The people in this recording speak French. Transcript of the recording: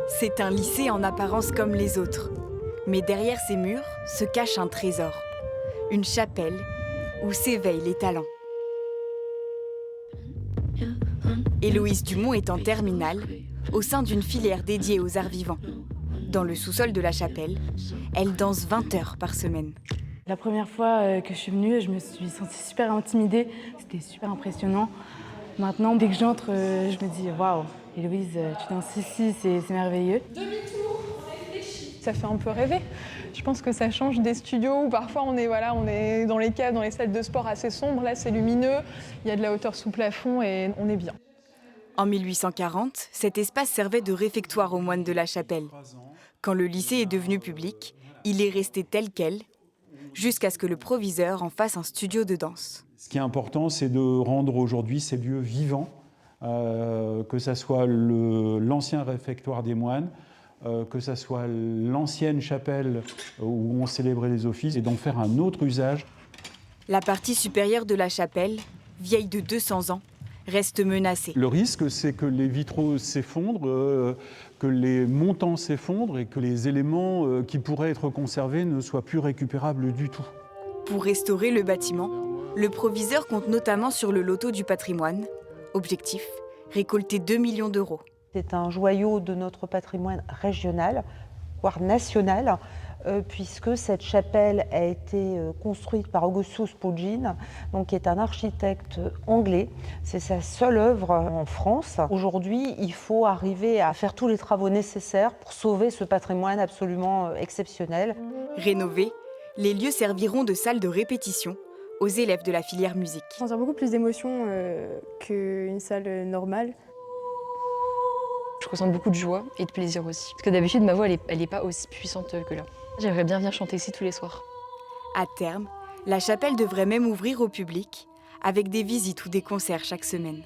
C'est un lycée en apparence comme les autres. Mais derrière ces murs se cache un trésor. Une chapelle où s'éveillent les talents. Héloïse Dumont est en terminale, au sein d'une filière dédiée aux arts vivants. Dans le sous-sol de la chapelle, elle danse 20 heures par semaine. La première fois que je suis venue, je me suis sentie super intimidée. C'était super impressionnant. Maintenant, dès que j'entre, je me dis « Waouh, Héloïse, tu danses ici, c'est merveilleux ». Demi-tour, réfléchis. Ça fait un peu rêver. Je pense que ça change des studios où parfois on est dans les caves, dans les salles de sport assez sombres. Là, c'est lumineux, il y a de la hauteur sous plafond et on est bien. En 1840, cet espace servait de réfectoire aux moines de la chapelle. Quand le lycée est devenu public, il est resté tel quel, jusqu'à ce que le proviseur en fasse un studio de danse. Ce qui est important, c'est de rendre aujourd'hui ces lieux vivants, que ce soit l'ancien réfectoire des moines, que ce soit l'ancienne chapelle où on célébrait les offices, et d'en faire un autre usage. La partie supérieure de la chapelle, vieille de 200 ans, reste menacée. Le risque, c'est que les vitraux s'effondrent, que les montants s'effondrent et que les éléments qui pourraient être conservés ne soient plus récupérables du tout. Pour restaurer le bâtiment, le proviseur compte notamment sur le loto du patrimoine. Objectif, récolter 2 millions d'euros. C'est un joyau de notre patrimoine régional, voire national, puisque cette chapelle a été construite par Augustus Pugin, donc qui est un architecte anglais. C'est sa seule œuvre en France. Aujourd'hui, il faut arriver à faire tous les travaux nécessaires pour sauver ce patrimoine absolument exceptionnel. Rénovés, les lieux serviront de salle de répétition aux élèves de la filière musique. Je ressens beaucoup plus d'émotion qu'une salle normale. Je ressens beaucoup de joie et de plaisir aussi. Parce que d'habitude, ma voix, elle est pas aussi puissante que là. J'aimerais bien venir chanter ici tous les soirs. À terme, la chapelle devrait même ouvrir au public, avec des visites ou des concerts chaque semaine.